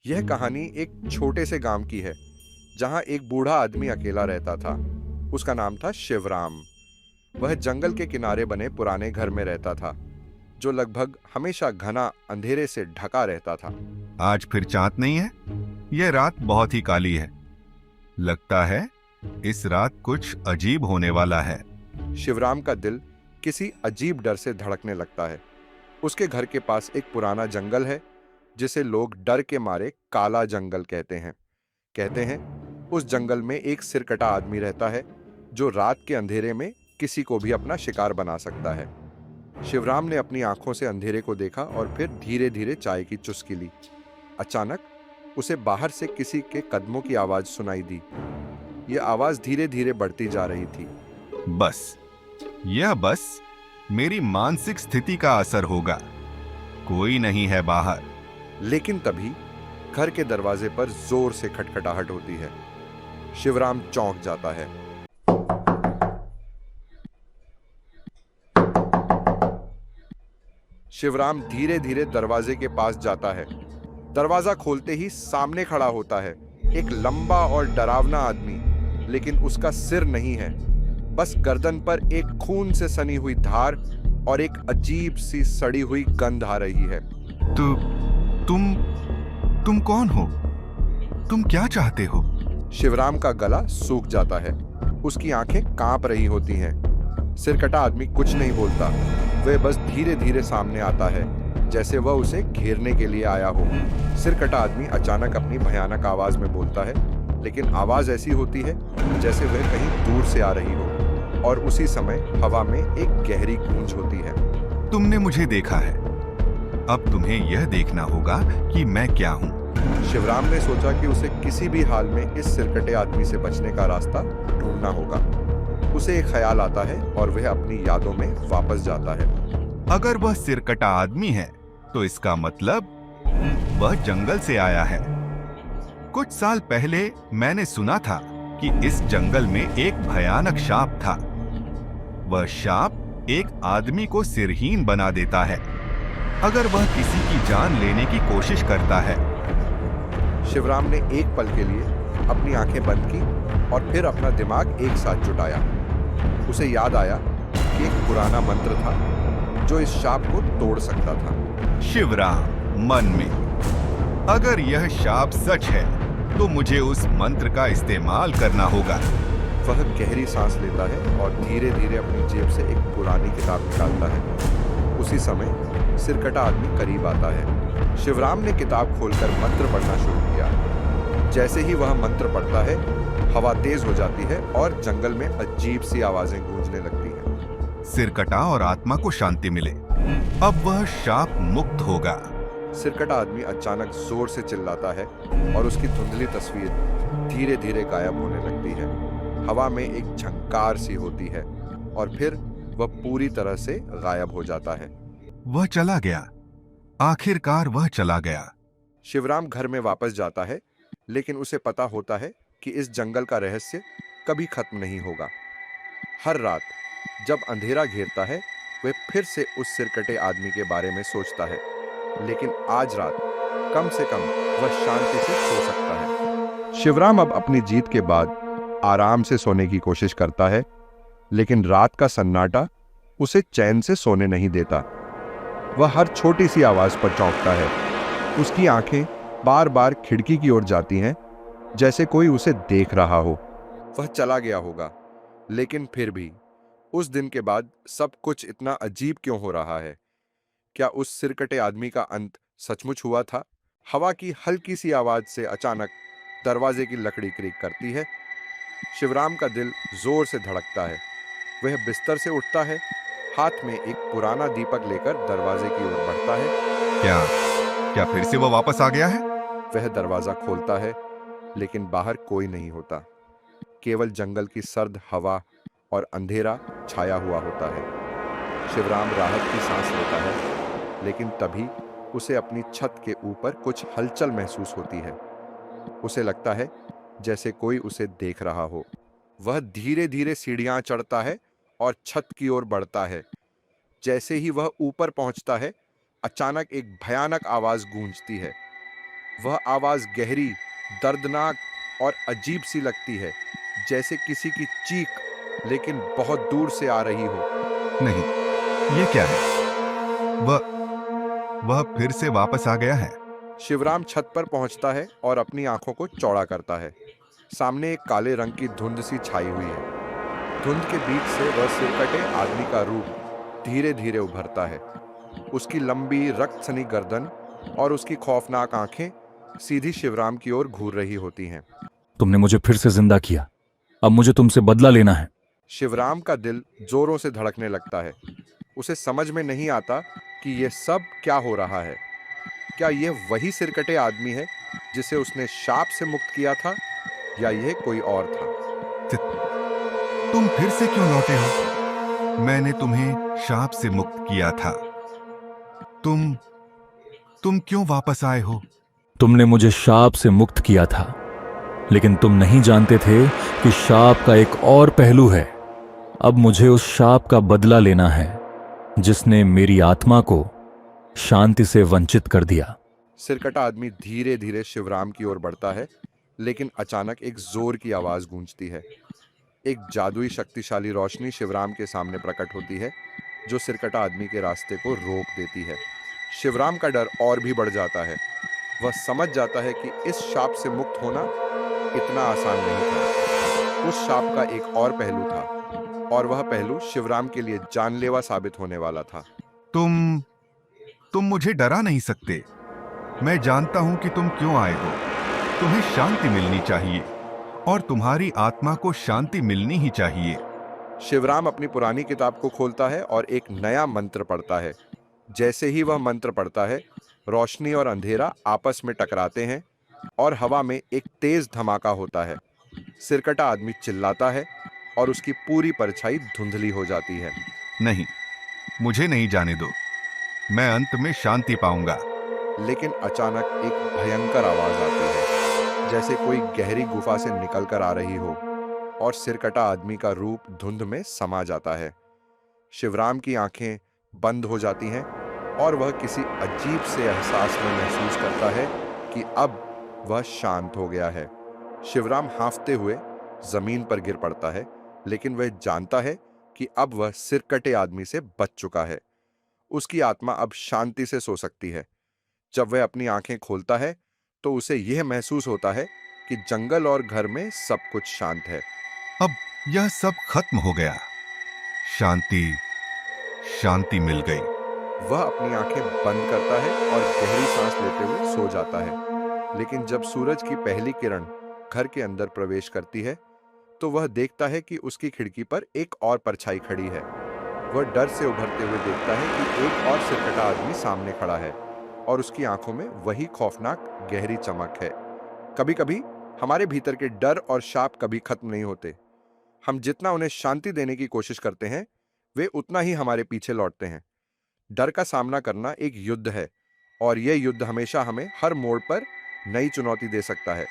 यह कहानी एक छोटे से गांव की है जहां एक बूढ़ा आदमी अकेला रहता था। उसका नाम था शिवराम। वह जंगल के किनारे बने पुराने घर में रहता था जो लगभग हमेशा घना अंधेरे से ढका रहता था। आज फिर चांद नहीं है। यह रात बहुत ही काली है। लगता है इस रात कुछ अजीब होने वाला है। शिवराम का दिल किसी अजीब डर से धड़कने लगता है। उसके घर के पास एक पुराना जंगल है जिसे लोग डर के मारे काला जंगल कहते हैं। उस जंगल में एक सिरकटा आदमी रहता है जो रात के अंधेरे में किसी को भी अपना शिकार बना सकता है। शिवराम ने अपनी आंखों से अंधेरे को देखा और फिर धीरे धीरे चाय की चुस्की ली। अचानक उसे बाहर से किसी के कदमों की आवाज सुनाई दी। यह आवाज धीरे धीरे बढ़ती जा रही थी। बस मेरी मानसिक स्थिति का असर होगा। कोई नहीं है बाहर। लेकिन तभी घर के दरवाजे पर जोर से खटखटाहट होती है। शिवराम चौंक जाता है। शिवराम धीरे धीरे दरवाजे के पास जाता है। दरवाजा खोलते ही सामने खड़ा होता है एक लंबा और डरावना आदमी, लेकिन उसका सिर नहीं है, बस गर्दन पर एक खून से सनी हुई धार और एक अजीब सी सड़ी हुई गंध आ रही है। तो तुम कौन हो? तुम क्या चाहते हो? शिवराम का गला सूख जाता है। उसकी आंखें कांप रही होती हैं। सिरकटा आदमी कुछ नहीं बोलता। वह बस धीरे धीरे सामने आता है जैसे वह उसे घेरने के लिए आया हो। सिरकटा आदमी अचानक अपनी भयानक आवाज में बोलता है, लेकिन आवाज ऐसी होती है जैसे वह कहीं दूर से आ रही हो, और उसी समय हवा में एक गहरी गूंज होती है। तुमने मुझे देखा है, अब तुम्हें यह देखना होगा कि मैं क्या हूँ। शिवराम ने सोचा कि उसे किसी भी हाल में इस सिरकटे आदमी से बचने का रास्ता ढूंढना होगा। उसे एक ख्याल आता है और वह अपनी यादों में वापस जाता है। अगर वह सिरकटा आदमी है तो इसका मतलब वह जंगल से आया है। कुछ साल पहले मैंने सुना था कि इस जंगल में एक भयानक सांप था। वह सांप एक आदमी को सिरहीन बना देता है अगर वह किसी की जान लेने की कोशिश करता है। शिवराम ने एक पल के लिए अपनी आंखें बंद की और फिर अपना दिमाग एक साथ जुटाया। उसे याद आया कि एक पुराना मंत्र था जो इस शाप को तोड़ सकता था। शिवराम मन में, अगर यह शाप सच है तो मुझे उस मंत्र का इस्तेमाल करना होगा। वह गहरी सांस लेता है और धीरे धीरे अपनी जेब से एक पुरानी किताब निकालता है। उसी समय सिरकटा आदमी करीब आता है। शिवराम ने किताब खोलकर मंत्र पढ़ना शुरू किया। जैसे ही वह मंत्र पढ़ता है, हवा तेज हो जाती है और जंगल में अजीब सी आवाजें गूंजने लगती हैं। सिरकटा और आत्मा को शांति मिले। अब वह शाप मुक्त होगा। सिरकटा आदमी अचानक जोर से चिल्लाता है और उसकी धुंधली तस्वीर धीरे धीरे गायब होने लगती है। हवा में एक झंकार सी होती है और फिर वह पूरी तरह से गायब हो जाता है। वह चला गया। आखिरकार वह चला गया। शिवराम घर में वापस जाता है, लेकिन उसे पता होता है कि इस जंगल का रहस्य कभी खत्म नहीं होगा। हर रात जब अंधेरा घेरता है, वह फिर से उस सिरकटे आदमी के बारे में सोचता है, लेकिन आज रात कम से कम वह शांति से सो सकता है। शिवराम अब अपनी जीत के बाद आराम से सोने की कोशिश करता है, लेकिन रात का सन्नाटा उसे चैन से सोने नहीं देता। वह हर छोटी सी आवाज पर चौंकता है। उसकी आंखें बार बार खिड़की की ओर जाती हैं, जैसे कोई उसे देख रहा हो। वह चला गया होगा, लेकिन फिर भी उस दिन के बाद सब कुछ इतना अजीब क्यों हो रहा है? क्या उस सिरकटे आदमी का अंत सचमुच हुआ था? हवा की हल्की सी आवाज से अचानक दरवाजे की लकड़ी क्रीक करती है। शिवराम का दिल जोर से धड़कता है। वह बिस्तर से उठता है, हाथ में एक पुराना दीपक लेकर दरवाजे की ओर बढ़ता है। क्या क्या फिर से वह वापस आ गया है? वह दरवाजा खोलता है, लेकिन बाहर कोई नहीं होता। केवल जंगल की सर्द हवा और अंधेरा छाया हुआ होता है। शिवराम राहत की सांस लेता है, लेकिन तभी उसे अपनी छत के ऊपर कुछ हलचल महसूस होती है। उसे लगता है जैसे कोई उसे देख रहा हो। वह धीरे धीरे सीढ़ियां चढ़ता है और छत की ओर बढ़ता है। जैसे ही वह ऊपर पहुंचता है, अचानक एक भयानक आवाज गूंजती है। वह आवाज गहरी, दर्दनाक और अजीब सी लगती है, जैसे किसी की चीख, लेकिन बहुत दूर से आ रही हो। नहीं, ये क्या है? वह वह फिर से वापस आ गया है। शिवराम छत पर पहुंचता है और अपनी आंखों को चौड़ा करता है। सामने एक काले रंग की धुंध सी छाई हुई है। धुंध के बीच से वह सिरकटे आदमी का रूप धीरे धीरे उभरता है। उसकी लंबी रक्त सनी गर्दन और उसकी खौफनाक आंखें सीधी शिवराम की ओर घूर रही होती हैं। तुमने मुझे फिर से जिंदा किया। अब मुझे तुमसे बदला लेना है। शिवराम का दिल जोरों से धड़कने लगता है। उसे समझ में नहीं आता कि यह सब क्या हो रहा है। क्या यह वही सिरकटे आदमी है जिसे उसने शाप से मुक्त किया था, या यह कोई और था? तुम फिर से क्यों लौटे हो? मैंने तुम्हें शाप से मुक्त किया था। तुम क्यों वापस आए हो? तुमने मुझे शाप से मुक्त किया था, लेकिन तुम नहीं जानते थे कि शाप का एक और पहलू है। अब मुझे उस शाप का बदला लेना है जिसने मेरी आत्मा को शांति से वंचित कर दिया। सिरकटा आदमी धीरे धीरे शिवराम की ओर बढ़ता है, लेकिन अचानक एक जोर की आवाज गूंजती है। एक जादुई शक्तिशाली रोशनी शिवराम के सामने प्रकट होती है, जो सिरकटा आदमी के रास्ते को रोक देती है। शिवराम का डर और भी बढ़ जाता है। वह समझ जाता है कि इस शाप से मुक्त होना इतना आसान नहीं था। उस शाप का एक और पहलू था, और वह पहलू शिवराम के लिए जानलेवा साबित होने वाला था। तुम मुझे डरा नहीं सकते। मैं जानता हूं कि तुम क्यों आए हो। तुम्हें शांति मिलनी चाहिए, और तुम्हारी आत्मा को शांति मिलनी ही चाहिए। शिवराम अपनी पुरानी किताब को खोलता है और एक नया मंत्र पढ़ता है। जैसे ही वह मंत्र पढ़ता है, रोशनी और अंधेरा आपस में टकराते हैं और हवा में एक तेज धमाका होता है। सिरकटा आदमी चिल्लाता है और उसकी पूरी परछाई धुंधली हो जाती है। नहीं, मुझे नहीं जाने दो। मैं अंत में शांति पाऊंगा। लेकिन अचानक एक भयंकर आवाज आती है, जैसे कोई गहरी गुफा से निकलकर आ रही हो, और सिरकटा आदमी का रूप धुंध में समा जाता है। शिवराम की आंखें बंद हो जाती हैं और वह किसी अजीब से एहसास में महसूस करता है कि अब वह शांत हो गया है। शिवराम हांफते हुए जमीन पर गिर पड़ता है, लेकिन वह जानता है कि अब वह सिरकटे आदमी से बच चुका है। उसकी आत्मा अब शांति से सो सकती है। जब वह अपनी आंखें खोलता है, तो उसे यह महसूस होता है कि जंगल और घर में सब कुछ शांत है। अब यह सब खत्म हो गया। शांति शांति मिल गई। वह अपनी आंखें बंद करता है और गहरी सांस लेते हुए सो जाता है। लेकिन जब सूरज की पहली किरण घर के अंदर प्रवेश करती है, तो वह देखता है कि उसकी खिड़की पर एक और परछाई खड़ी है। वह डर से उभरते हुए देखता है कि एक और सिरकटा आदमी सामने खड़ा है, और उसकी आंखों में वही खौफनाक गहरी चमक है। कभी कभी हमारे भीतर के डर और शाप कभी खत्म नहीं होते। हम जितना उन्हें शांति देने की कोशिश करते हैं, वे उतना ही हमारे पीछे लौटते हैं। डर का सामना करना एक युद्ध है, और यह युद्ध हमेशा हमें हर मोड़ पर नई चुनौती दे सकता है।